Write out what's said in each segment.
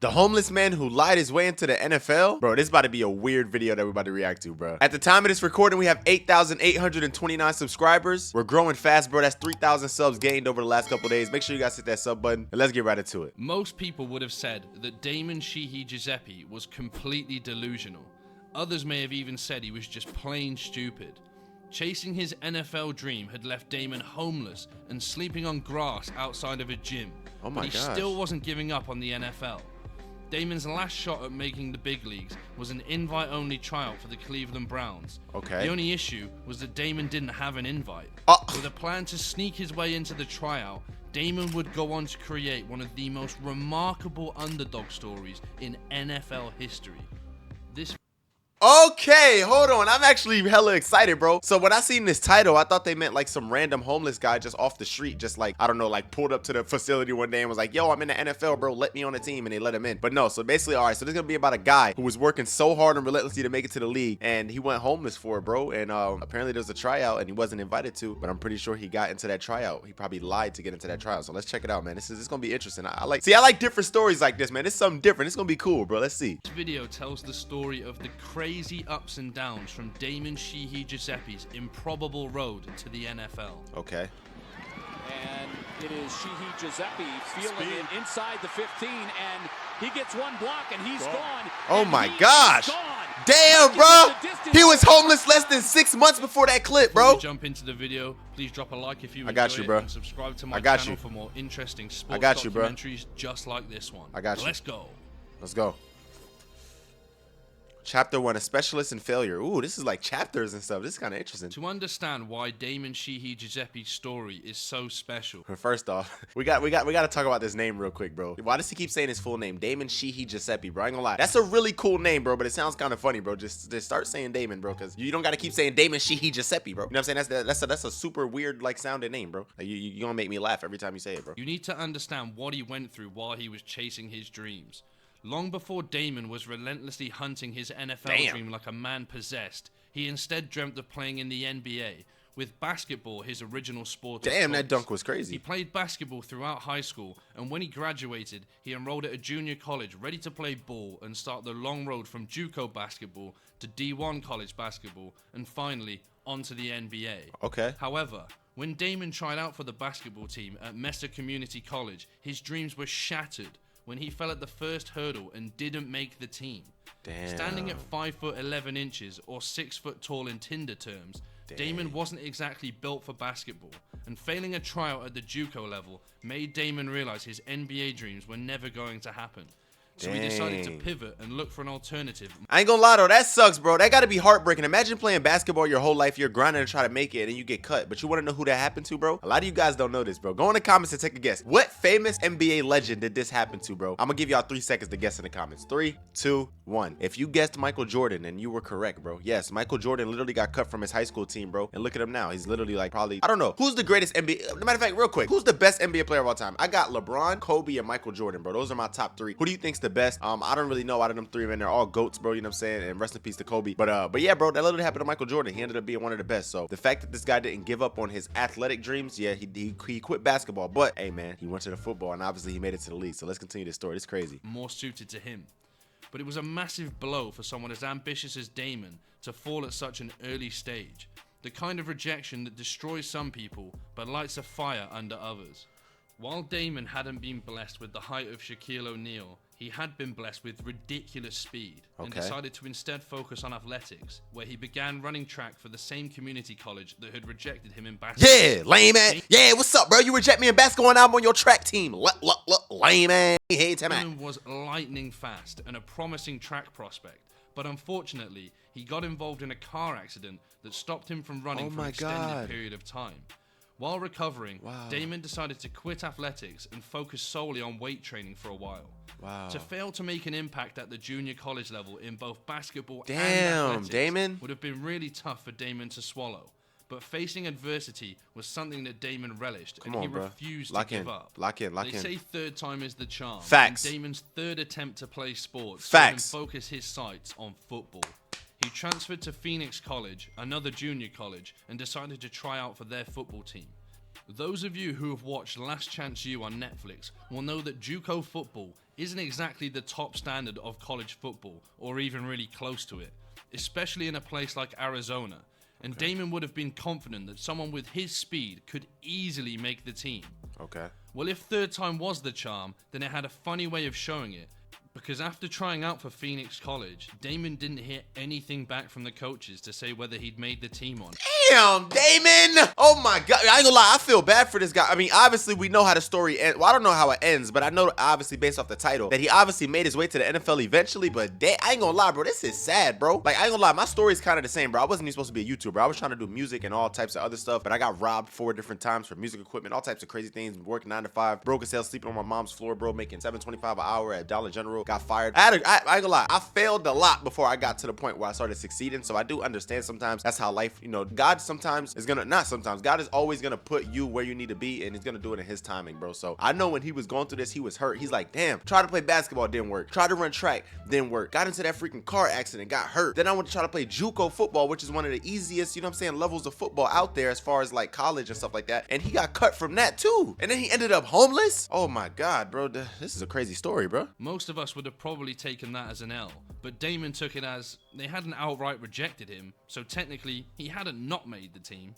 The homeless man who lied his way into the NFL? Bro, this is about to be a weird video that we're about to react to, bro. At the time of this recording, we have 8,829 subscribers. We're growing fast, bro. That's 3,000 subs gained over the last couple days. Make sure you guys hit that sub button, and let's get right into it. Most people would have said that Damon Sheehy Giuseppe was completely delusional. Others may have even said he was just plain stupid. Chasing his NFL dream had left Damon homeless and sleeping on grass outside of a gym. Oh my gosh. He still wasn't giving up on the NFL. Damon's last shot at making the big leagues was an invite-only tryout for the Cleveland Browns. Okay. The only issue was that Damon didn't have an invite. With a plan to sneak his way into the tryout, Damon would go on to create one of the most remarkable underdog stories in NFL history. Okay, hold on. I'm actually hella excited, bro. So when I seen this title, I thought they meant like some random homeless guy just off the street, just like, I don't know, like pulled up to the facility one day and was like, yo, I'm in the NFL, bro. Let me on the team. And they let him in. But no, so basically, all right, so this is going to be about a guy who was working so hard and relentlessly to make it to the league. And he went homeless for it, bro. And apparently there was a tryout and he wasn't invited to, but I'm pretty sure he got into that tryout. He probably lied to get into that tryout. So let's check it out, man. This is going to be interesting. I like different stories like this, man. It's something different. It's going to be cool, bro. Let's see. This video tells the story of the crazy ups and downs from Damon Sheehy Giuseppe's improbable road to the NFL. Okay. And it is Sheehy Giuseppe feeling it inside the 15, and he gets one block, and he's gone. Oh my gosh. Damn, bro. He was homeless less than 6 months before that clip, bro. Before we jump into the video, please drop a like if you enjoy it, and subscribe to my channel for more interesting sports documentaries just like this one. I got you. Let's go. Let's go. Chapter 1, a specialist in failure. Ooh, this is like chapters and stuff. This is kind of interesting. To understand why Damon Sheehy Giuseppe's story is so special. First off, we got to talk about this name real quick, bro. Why does he keep saying his full name? Damon Sheehy Giuseppe, bro. I ain't gonna lie. That's a really cool name, bro, but it sounds kind of funny, bro. Just start saying Damon, bro, because you don't got to keep saying Damon Sheehy Giuseppe, bro. You know what I'm saying? That's a super weird, like, sounding name, bro. Like, you're gonna make me laugh every time you say it, bro. You need to understand what he went through while he was chasing his dreams. Long before Damon was relentlessly hunting his NFL dream like a man possessed, he instead dreamt of playing in the NBA, with basketball his original sport of choice. That dunk was crazy. He played basketball throughout high school, and when he graduated, he enrolled at a junior college ready to play ball and start the long road from JUCO basketball to D1 college basketball, and finally, onto the NBA. Okay. However, when Damon tried out for the basketball team at Mesa Community College, his dreams were shattered when he fell at the first hurdle and didn't make the team. Damn. Standing at 5'11" or 6 foot tall in Tinder terms, Damon wasn't exactly built for basketball, and failing a tryout at the JUCO level made Damon realize his NBA dreams were never going to happen. So he decided to pivot and look for an alternative. I ain't gonna lie though, that sucks, bro. That gotta be heartbreaking. Imagine playing basketball your whole life, you're grinding to try to make it, and you get cut. But you wanna know who that happened to, bro? A lot of you guys don't know this, bro. Go in the comments and take a guess. What famous NBA legend did this happen to, bro? I'm gonna give y'all 3 seconds to guess in the comments. 3, 2, 1. If you guessed Michael Jordan, and you were correct, bro. Yes, Michael Jordan literally got cut from his high school team, bro. And look at him now. He's literally like probably, I don't know. Who's the greatest NBA? Matter of fact, real quick, who's the best NBA player of all time? I got LeBron, Kobe, and Michael Jordan, bro. Those are my top 3. Who do you think's the best? I don't really know out of them 3, man. They're all goats, bro. You know what I'm saying? And rest in peace to Kobe. But yeah, bro, that literally happened to Michael Jordan. He ended up being one of the best. So the fact that this guy didn't give up on his athletic dreams, yeah, he quit basketball. But hey, man, he went to the football, and obviously he made it to the league. So let's continue this story. It's crazy. More suited to him. But it was a massive blow for someone as ambitious as Damon to fall at such an early stage. The kind of rejection that destroys some people, but lights a fire under others. While Damon hadn't been blessed with the height of Shaquille O'Neal, he had been blessed with ridiculous speed and decided to instead focus on athletics, where he began running track for the same community college that had rejected him in basketball. Yeah, lame man. Yeah, what's up, bro? You reject me in basketball and I'm on your track team. Lame man. Hey, Damon was lightning fast and a promising track prospect, but unfortunately, he got involved in a car accident that stopped him from running for an extended period of time. While recovering, Damon decided to quit athletics and focus solely on weight training for a while. To fail to make an impact at the junior college level in both basketball and athletics would have been really tough for Damon to swallow. But facing adversity was something that Damon relished, and he refused to give up. They say third time is the charm. Facts. And Damon's third attempt to play sports saw him focus his sights on football. He transferred to Phoenix College, another junior college, and decided to try out for their football team. Those of you who have watched Last Chance U on Netflix will know that JUCO football isn't exactly the top standard of college football, or even really close to it, especially in a place like Arizona. And Damon would have been confident that someone with his speed could easily make the team. Okay. Well, if third time was the charm, then it had a funny way of showing it. Because after trying out for Phoenix College, Damon didn't hear anything back from the coaches to say whether he'd made the team on. Damn, Damon! Oh my God, I ain't gonna lie, I feel bad for this guy. I mean, obviously we know how the story ends. Well, I don't know how it ends, but I know obviously based off the title that he obviously made his way to the NFL eventually, but I ain't gonna lie, bro, this is sad, bro. Like, I ain't gonna lie, my story's kind of the same, bro. I wasn't even supposed to be a YouTuber. I was trying to do music and all types of other stuff, but I got robbed 4 different times for music equipment, all types of crazy things, working 9 to 5, broke as hell, sleeping on my mom's floor, bro, making $7.25 an hour at Dollar General, got fired. I ain't gonna lie, I failed a lot before I got to the point where I started succeeding, so I do understand sometimes that's how life, you know, God sometimes is gonna, not sometimes, God is always gonna put you where you need to be, and he's gonna do it in his timing, bro. So I know when he was going through this, he was hurt. He's like, damn, tried to play basketball, didn't work. Tried to run track, didn't work. Got into that freaking car accident, got hurt. Then I went to try to play JUCO football, which is one of the easiest, you know what I'm saying, levels of football out there as far as like college and stuff like that. And he got cut from that too. And then he ended up homeless. Oh my God, bro, this is a crazy story, bro. Most of us would have probably taken that as an L, but Damon took it as they hadn't outright rejected him, so technically he hadn't not made the team.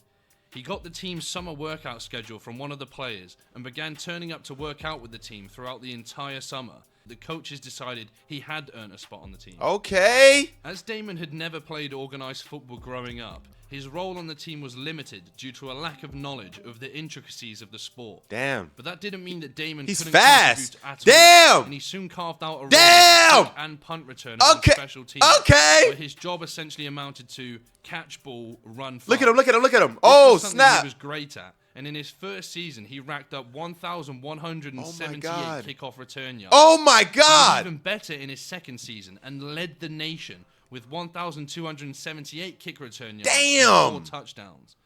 He got the team's summer workout schedule from one of the players and began turning up to work out with the team throughout the entire summer. The coaches decided he had earned a spot on the team. Okay. As Damon had never played organized football growing up, his role on the team was limited due to a lack of knowledge of the intricacies of the sport. Damn. But that didn't mean that Damon He's couldn't fast. contribute at Damn. all. And he soon carved out a role Damn. as kick and punt returner on special teams. Okay. Where his job essentially amounted to catch ball, run fast. Look at him, look at him, look at him. This Oh, was something snap. he was great at. And in his first season, he racked up 1,178 God. kickoff return yards. Oh my He was God. even better in his second season and led the nation with 1,278 kick return yards Damn. and 4 touchdowns.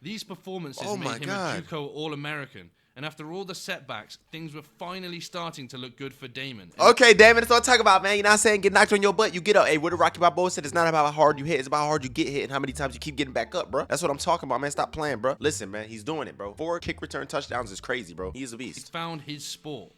These performances Oh my made him God. a JUCO All-American. And after all the setbacks, things were finally starting to look good for Damon. And Okay, Damon, that's what I'm talking about, man. You know what I'm saying? Get knocked on your butt, you get up. Hey, what the Rocky Balboa said, it's not about how hard you hit, it's about how hard you get hit and how many times you keep getting back up, bro. That's what I'm talking about, man. Stop playing, bro. Listen, man, he's doing it, bro. 4 kick return touchdowns is crazy, bro. He's a he beast. found his sport.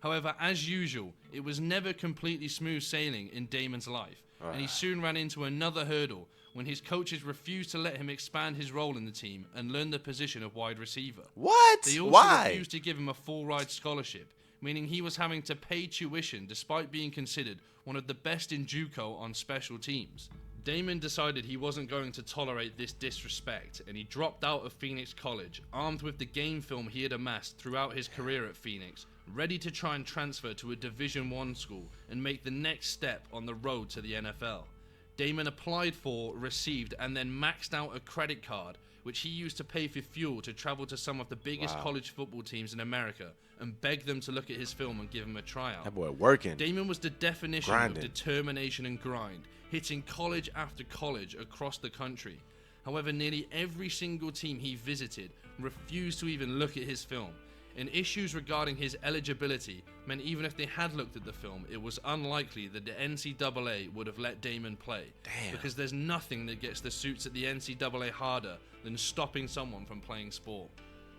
However, as usual, it was never completely smooth sailing in Damon's life. And he soon ran into another hurdle when his coaches refused to let him expand his role in the team and learn the position of wide receiver. What? They also Why? refused to give him a full ride scholarship, meaning he was having to pay tuition despite being considered one of the best in JUCO on special teams. Damon decided he wasn't going to tolerate this disrespect, and he dropped out of Phoenix College, armed with the game film he had amassed throughout his career at Phoenix, ready to try and transfer to a Division I school and make the next step on the road to the NFL. Damon applied for, received, and then maxed out a credit card, which he used to pay for fuel to travel to some of the biggest college football teams in America and beg them to look at his film and give him a tryout. That boy working. Damon was the definition Grinding. of determination and grind, hitting college after college across the country. However, nearly every single team he visited refused to even look at his film, and issues regarding his eligibility meant even if they had looked at the film, it was unlikely that the NCAA would have let Damon play. Damn. Because there's nothing that gets the suits at the NCAA harder than stopping someone from playing sport.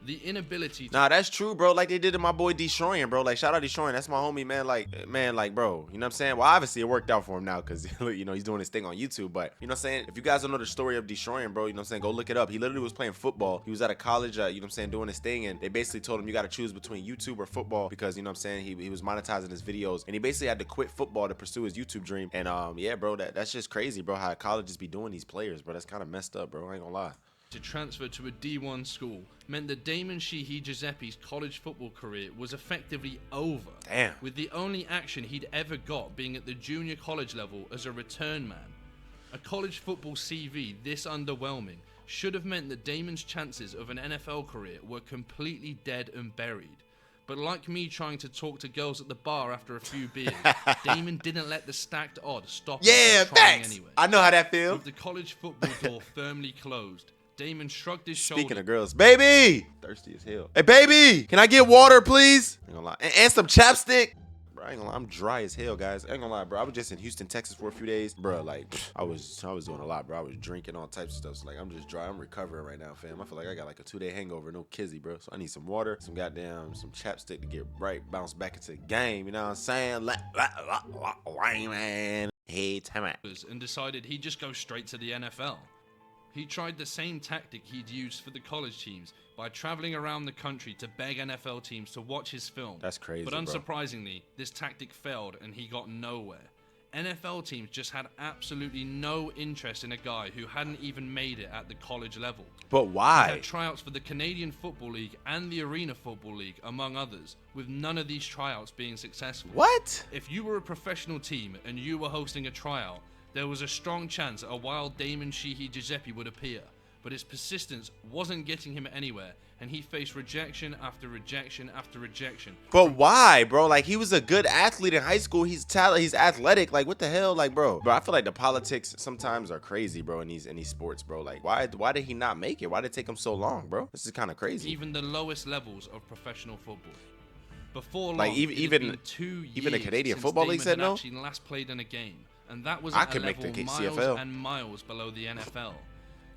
The inability to... Nah, that's true, bro. Like they did to my boy Destroying, bro. Like, shout out Destroying. That's my homie, man. Like, bro. You know what I'm saying? Well, obviously, it worked out for him now because, you know, he's doing his thing on YouTube. But, you know what I'm saying? If you guys don't know the story of Destroying, bro, you know what I'm saying? Go look it up. He literally was playing football. He was at a college, you know what I'm saying, doing his thing. And they basically told him you got to choose between YouTube or football because, you know what I'm saying, he was monetizing his videos. And he basically had to quit football to pursue his YouTube dream. And, yeah, bro, that's just crazy, bro, how colleges be doing these players, bro. That's kind of messed up, bro. I ain't gonna lie. To transfer to a D1 school meant that Damon Sheehy Giuseppe's college football career was effectively over. Damn. With the only action he'd ever got being at the junior college level as a return man. A college football CV this underwhelming should have meant that Damon's chances of an NFL career were completely dead and buried. But like me trying to talk to girls at the bar after a few beers, Damon didn't let the stacked odds stop him from trying thanks. anyway. I know how that feels. With the college football door firmly closed, Damon shrugged his shoulders. Speaking of girls, baby, thirsty as hell. Hey, baby, can I get water, please? Ain't gonna lie. And some chapstick. Bro, I ain't gonna lie, I'm dry as hell, guys. I ain't gonna lie, bro. I was just in Houston, Texas for a few days, bro. Like, I was doing a lot, bro. I was drinking all types of stuff. So, like, I'm just dry. I'm recovering right now, fam. I feel like I got like a 2-day hangover, no kizzy, bro. So I need some water, some chapstick to get right, bounce back into the game. You know what I'm saying? Man. Hey, time out. And decided he'd just go straight to the NFL. He tried the same tactic he'd used for the college teams by traveling around the country to beg NFL teams to watch his film. That's crazy, But unsurprisingly, this tactic failed and he got nowhere. NFL teams just had absolutely no interest in a guy who hadn't even made it at the college level. But why? He had tryouts for the Canadian Football League and the Arena Football League, among others, with none of these tryouts being successful. What? If you were a professional team and you were hosting a tryout, there was a strong chance that a wild Damon Sheehy Giuseppe would appear, but his persistence wasn't getting him anywhere, and he faced rejection after rejection after rejection. But why, bro? Like, he was a good athlete in high school. He's athletic. Like, what the hell? Like, bro, I feel like the politics sometimes are crazy, bro, in these sports, bro. Like, why did he not make it? Why did it take him so long, bro? This is kind of crazy. Even the lowest levels of professional football. Before long, like, even 2 years even the Canadian since Football Damon League said had no. actually last played in a game, and that was I at could a make level the miles CFL. and miles below the NFL.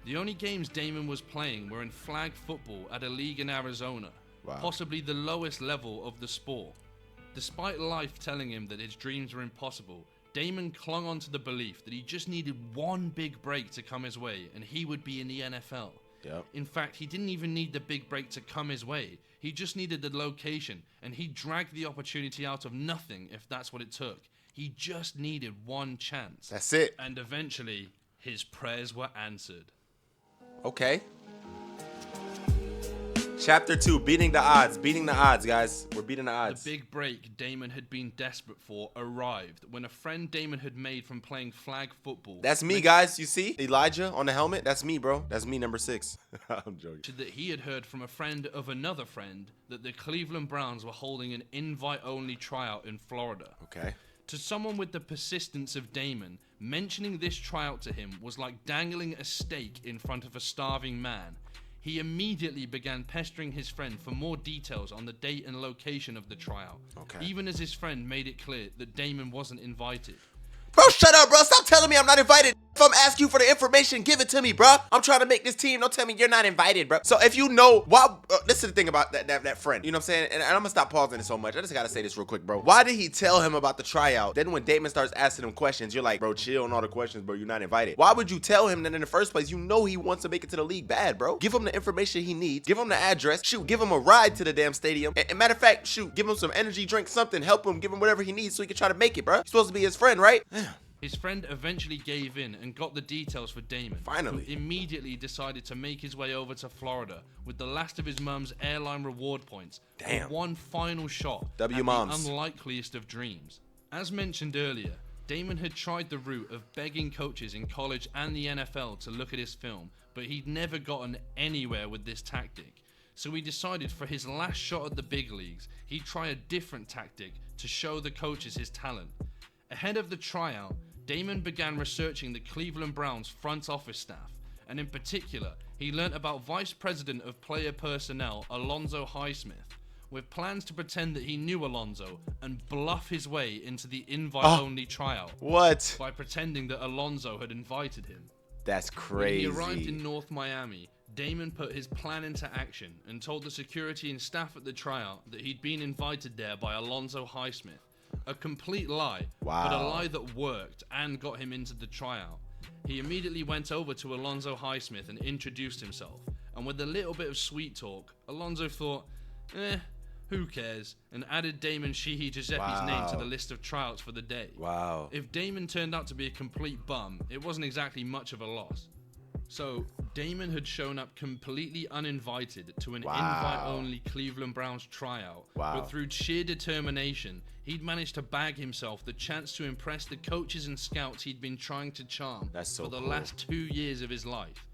The only games Damon was playing were in flag football at a league in Arizona, possibly the lowest level of the sport. Despite life telling him that his dreams were impossible, Damon clung on to the belief that he just needed one big break to come his way and he would be in the NFL. Yep. In fact, he didn't even need the big break to come his way. He just needed the location, and he dragged the opportunity out of nothing if that's what it took. He just needed one chance. That's it. And eventually, his prayers were answered. Okay. Chapter 2, beating the odds. Beating the odds, guys. We're beating the odds. The big break Damon had been desperate for arrived when a friend Damon had made from playing flag football. That's me, guys. You see Elijah on the helmet? That's me, bro. That's me, number 6. I'm joking. That he had heard from a friend of another friend that the Cleveland Browns were holding an invite-only tryout in Florida. Okay. To someone with the persistence of Damon, mentioning this tryout to him was like dangling a steak in front of a starving man. He immediately began pestering his friend for more details on the date and location of the tryout, even as his friend made it clear that Damon wasn't invited. Bro, shut up, bro. Stop telling me I'm not invited. If I'm asking you for the information, give it to me, bro. I'm trying to make this team. Don't tell me you're not invited, bro. So if you know, why? This is the thing about that friend. You know what I'm saying? And I'm going to stop pausing it so much. I just got to say this real quick, bro. Why did he tell him about the tryout? Then when Damon starts asking him questions, you're like, bro, chill on all the questions, bro. You're not invited. Why would you tell him that in the first place? You know he wants to make it to the league bad, bro. Give him the information he needs. Give him the address. Shoot, give him a ride to the damn stadium. And matter of fact, shoot, give him some energy drink, something. Help him. Give him whatever he needs so he can try to make it, bro. You're supposed to be his friend, right? His friend eventually gave in and got the details for Damon, Finally. who immediately decided to make his way over to Florida with the last of his mum's airline reward points for one final shot at the unlikeliest of dreams. As mentioned earlier, Damon had tried the route of begging coaches in college and the NFL to look at his film, but he'd never gotten anywhere with this tactic. So he decided for his last shot at the big leagues, he'd try a different tactic to show the coaches his talent. Ahead of the tryout, Damon began researching the Cleveland Browns front office staff, and in particular, he learnt about Vice President of Player Personnel Alonzo Highsmith, with plans to pretend that he knew Alonzo and bluff his way into the invite-only tryout. What? By pretending that Alonzo had invited him. That's crazy. When he arrived in North Miami, Damon put his plan into action and told the security and staff at the tryout that he'd been invited there by Alonzo Highsmith. A complete lie, but a lie that worked and got him into the tryout. He immediately went over to Alonzo Highsmith and introduced himself, and with a little bit of sweet talk, Alonzo thought, who cares, and added Damon Sheehy Giuseppe's name to the list of tryouts for the day. If Damon turned out to be a complete bum, it wasn't exactly much of a loss. So, Damon had shown up completely uninvited to an invite-only Cleveland Browns tryout, but through sheer determination, he'd managed to bag himself the chance to impress the coaches and scouts he'd been trying to charm for the last 2 years of his life.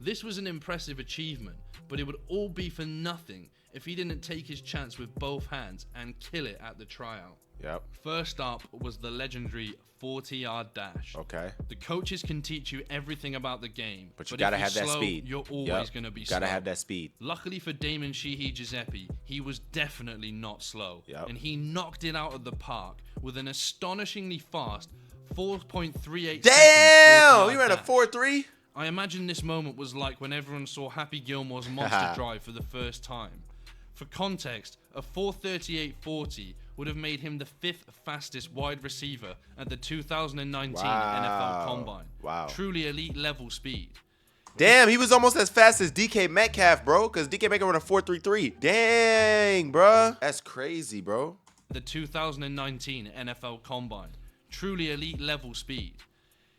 This was an impressive achievement, but it would all be for nothing if he didn't take his chance with both hands and kill it at the tryout. Yep. First up was the legendary 40-yard dash. Okay. The coaches can teach you everything about the game, but you gotta if have that slow, speed. You're always gonna be slow. Gotta have that speed. Luckily for Damon Sheehy Giuseppe, he was definitely not slow, Yep. and he knocked it out of the park with an astonishingly fast 4.38 Damn! seconds. He ran a 4.3. I imagine this moment was like when everyone saw Happy Gilmore's Monster Drive for the first time. For context, a 4:38.40 would have made him the 5th fastest wide receiver at the 2019 NFL Combine. Wow. Truly elite level speed. Damn, he was almost as fast as DK Metcalf, bro, because DK Metcalf ran a 4.33. Dang, bro. That's crazy, bro. The 2019 NFL Combine. Truly elite level speed.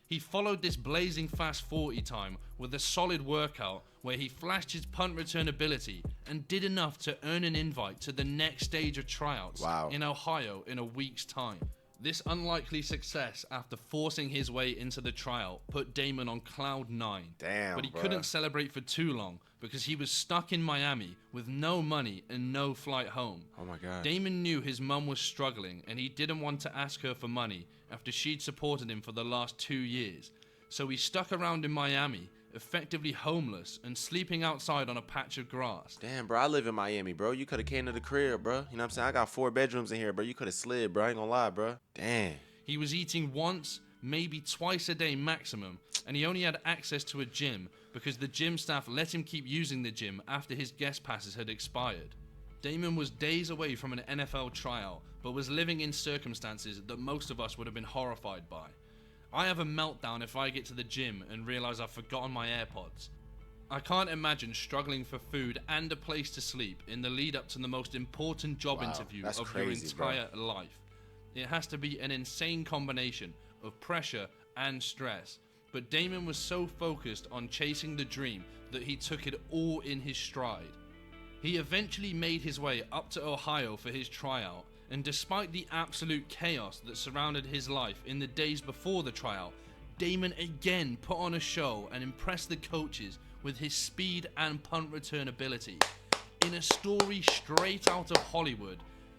He followed this blazing fast 40 time with a solid workout where he flashed his punt return ability and did enough to earn an invite to the next stage of tryouts in Ohio in a week's time. This unlikely success after forcing his way into the tryout put Damon on cloud 9. Damn, but he couldn't celebrate for too long because he was stuck in Miami with no money and no flight home. Oh my God. Damon knew his mum was struggling and he didn't want to ask her for money after she'd supported him for the last 2 years. So he stuck around in Miami, effectively homeless and sleeping outside on a patch of grass. Damn, bro, I live in Miami, bro. You could have came to the crib, bro. You know what I'm saying? I got 4 bedrooms in here, bro. You could have slid, bro. I ain't gonna lie, bro. Damn. He was eating once, maybe twice a day maximum, and he only had access to a gym because the gym staff let him keep using the gym after his guest passes had expired. Damon was days away from an NFL tryout, but was living in circumstances that most of us would have been horrified by. I have a meltdown if I get to the gym and realize I've forgotten my AirPods. I can't imagine struggling for food and a place to sleep in the lead up to the most important job interview of your entire life. It has to be an insane combination of pressure and stress, but Damon was so focused on chasing the dream that he took it all in his stride. He eventually made his way up to Ohio for his tryout, and despite the absolute chaos that surrounded his life in the days before the tryout, Damon again put on a show and impressed the coaches with his speed and punt return ability. In a story straight out of Hollywood,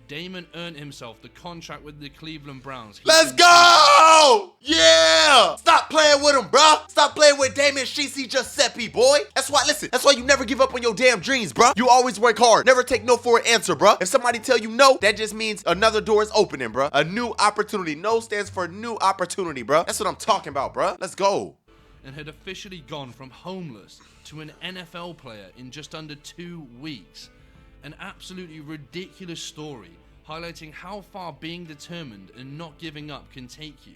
Damon earned himself the contract with the Cleveland Browns. Let's go! Yeah! Stop playing with him, bruh. Stop playing with Damon Sheehy Giuseppe, boy. That's why you never give up on your damn dreams, bruh. You always work hard. Never take no for an answer, bruh. If somebody tell you no, that just means another door is opening, bruh. A new opportunity. No stands for new opportunity, bruh. That's what I'm talking about, bruh. Let's go. And had officially gone from homeless to an NFL player in just under 2 weeks. An absolutely ridiculous story highlighting how far being determined and not giving up can take you.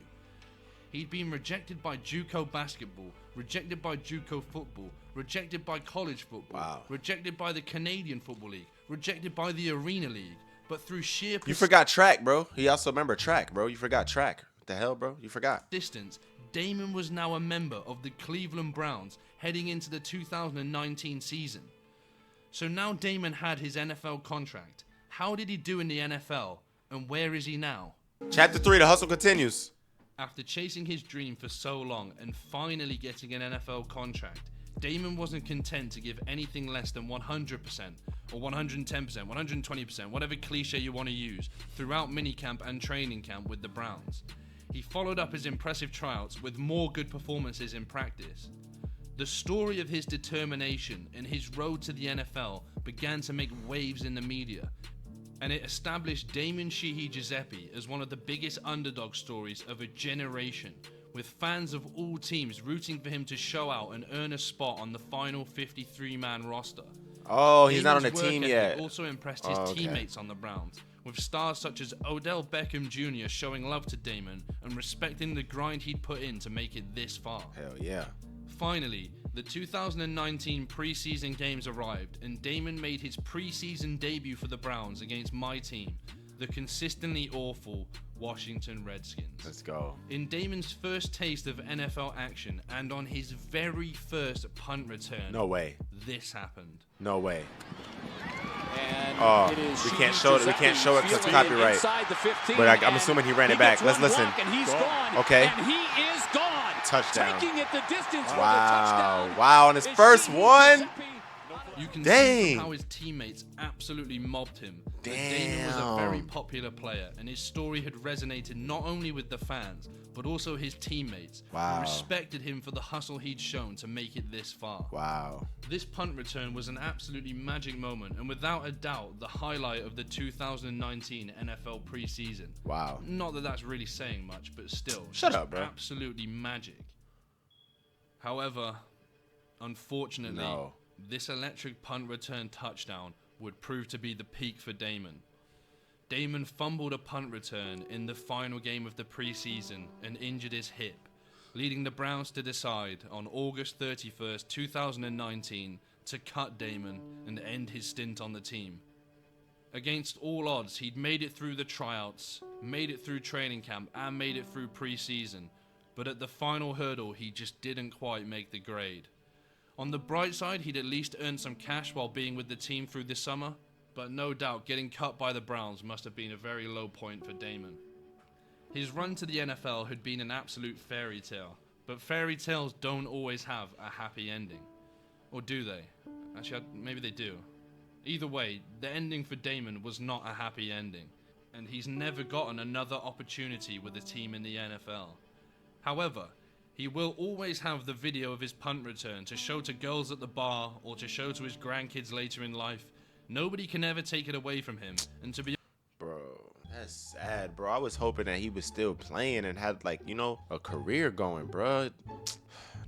He'd been rejected by JUCO basketball, rejected by JUCO football, rejected by college football, rejected by the Canadian Football League, rejected by the Arena League, but through sheer You forgot track, bro. He also remember track, bro. You forgot track. What the hell, bro? You forgot. Distance. Damon was now a member of the Cleveland Browns heading into the 2019 season. So now Damon had his NFL contract. How did he do in the NFL, and where is he now? Chapter 3, the hustle continues. After chasing his dream for so long and finally getting an NFL contract, Damon wasn't content to give anything less than 100% or 110%, 120%, whatever cliche you want to use, throughout minicamp and training camp with the Browns. He followed up his impressive tryouts with more good performances in practice. The story of his determination and his road to the NFL began to make waves in the media, and it established Damon Sheehy Giuseppe as one of the biggest underdog stories of a generation, with fans of all teams rooting for him to show out and earn a spot on the final 53-man roster. Oh, he's not on Damon's the team work yet. ethic also impressed his teammates on the Browns, with stars such as Odell Beckham Jr. showing love to Damon and respecting the grind he'd put in to make it this far. Hell yeah. Finally, the 2019 preseason games arrived, and Damon made his preseason debut for the Browns against my team, the consistently awful Washington Redskins. Let's go. In Damon's first taste of NFL action and on his very first punt return, No way. this happened. No way. And we can't show it. We can't show it because copyright. But I'm assuming he ran it back. Let's listen. Okay. And he is gone. Touchdown. Taking it the distance. Wow. Wow. On his first one. You can see from how his teammates absolutely mobbed him. That Damon was a very popular player, and his story had resonated not only with the fans, but also his teammates, who respected him for the hustle he'd shown to make it this far. Wow. This punt return was an absolutely magic moment, and without a doubt, the highlight of the 2019 NFL preseason. Wow. Not that that's really saying much, but still. Shut up, bro. Absolutely magic. However, unfortunately, this electric punt return touchdown would prove to be the peak for Damon. Damon fumbled a punt return in the final game of the preseason and injured his hip, leading the Browns to decide on August 31st, 2019 to cut Damon and end his stint on the team. Against all odds, he'd made it through the tryouts, made it through training camp, and made it through preseason, but at the final hurdle, he just didn't quite make the grade. On the bright side, he'd at least earned some cash while being with the team through this summer, but no doubt getting cut by the Browns must have been a very low point for Damon. His run to the NFL had been an absolute fairy tale, but fairy tales don't always have a happy ending. Or do they? Actually, maybe they do. Either way, the ending for Damon was not a happy ending, and he's never gotten another opportunity with a team in the NFL. However, he will always have the video of his punt return to show to girls at the bar or to show to his grandkids later in life. Nobody can ever take it away from him, and to be Bro, that's sad, bro. I was hoping that he was still playing and had, like, you know, a career going, bro.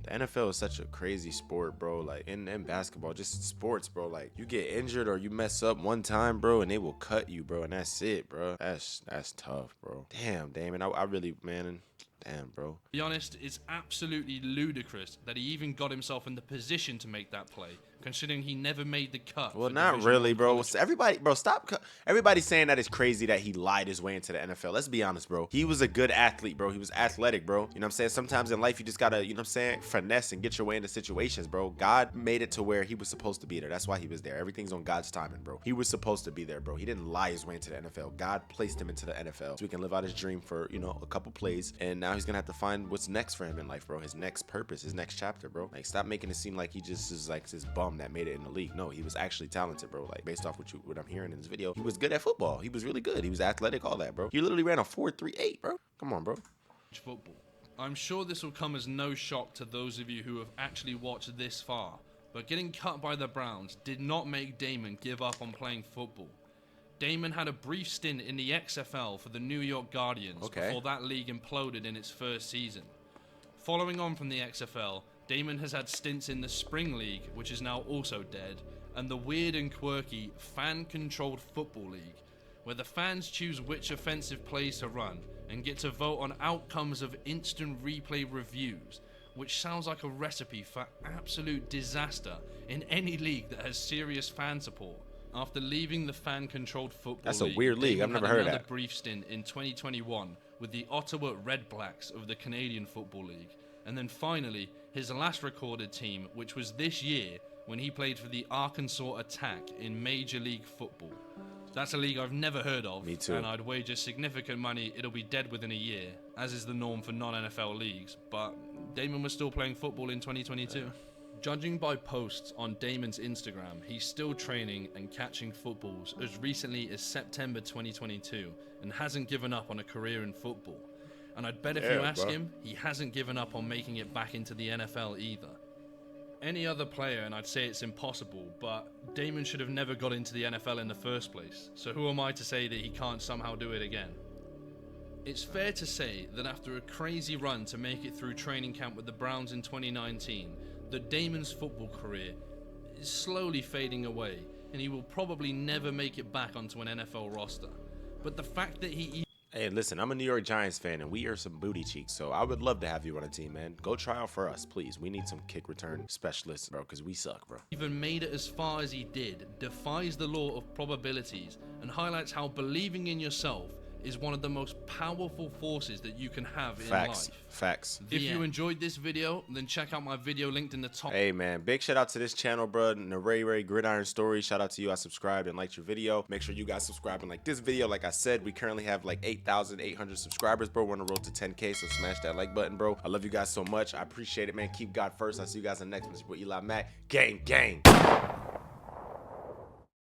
The NFL is such a crazy sport, bro. Like, in basketball, just sports, bro. Like, you get injured or you mess up one time, bro, and they will cut you, bro, and that's it, bro. That's tough, bro. Damn, Damon. I really, man. Damn, bro. To be honest, it's absolutely ludicrous that he even got himself in the position to make that play, considering he never made the cut. Well, not really, bro. Everybody, bro, stop. Everybody's saying that it's crazy that he lied his way into the NFL. Let's be honest, bro. He was a good athlete, bro. He was athletic, bro. You know what I'm saying? Sometimes in life, you just gotta, you know what I'm saying, finesse and get your way into situations, bro. God made it to where he was supposed to be there. That's why he was there. Everything's on God's timing, bro. He was supposed to be there, bro. He didn't lie his way into the NFL. God placed him into the NFL so he can live out his dream for, you know, a couple plays. And now he's gonna have to find what's next for him in life, bro. His next purpose, his next chapter, bro. Like, stop making it seem like he just is like this bum that made it in the league. No, he was actually talented, bro. Like, based off what I'm hearing in this video, he was good at football. He was really good. He was athletic, all that, bro. He literally ran a 4.38, bro. Come on, bro. Football. I'm sure this will come as no shock to those of you who have actually watched this far, but getting cut by the Browns did not make Damon give up on playing football. Damon had a brief stint in the XFL for the New York Guardians before that league imploded in its first season. Following on from the XFL, Damon has had stints in the Spring League, which is now also dead, and the weird and quirky fan-controlled football league, where the fans choose which offensive plays to run and get to vote on outcomes of instant replay reviews, which sounds like a recipe for absolute disaster in any league that has serious fan support. After leaving the fan-controlled football That's a weird league. I've never heard of that. Another brief stint in 2021 with the Ottawa Red Blacks of the Canadian Football League. And then finally, his last recorded team, which was this year when he played for the Arkansas Attack in Major League Football. That's a league I've never heard of. Me too. And I'd wager significant money it'll be dead within a year, as is the norm for non-NFL leagues. But Damon was still playing football in 2022. Judging by posts on Damon's Instagram, he's still training and catching footballs as recently as September 2022 and hasn't given up on a career in football. And I'd bet if you ask him, he hasn't given up on making it back into the NFL either. Any other player, and I'd say it's impossible, but Damon should have never got into the NFL in the first place, so who am I to say that he can't somehow do it again? It's fair to say that after a crazy run to make it through training camp with the Browns in 2019, that Damon's football career is slowly fading away, and he will probably never make it back onto an NFL roster. But the fact that he... Hey, listen, I'm a New York Giants fan, and we are some booty cheeks, so I would love to have you on a team, man. Go try out for us, please. We need some kick return specialists, bro, because we suck, bro. Even made it as far as he did defies the law of probabilities and highlights how believing in yourself is one of the most powerful forces that you can have in life. Facts. If you enjoyed this video, then check out my video linked in the top. Hey, man, big shout out to this channel, bro. The Ray Gridiron Story. Shout out to you. I subscribed and liked your video. Make sure you guys subscribe and like this video. Like I said, we currently have like 8,800 subscribers, bro. We're on the road to 10K, so smash that like button, bro. I love you guys so much. I appreciate it, man. Keep God first. I'll see you guys in the next one. It's your boy Eli Mack. Gang, gang.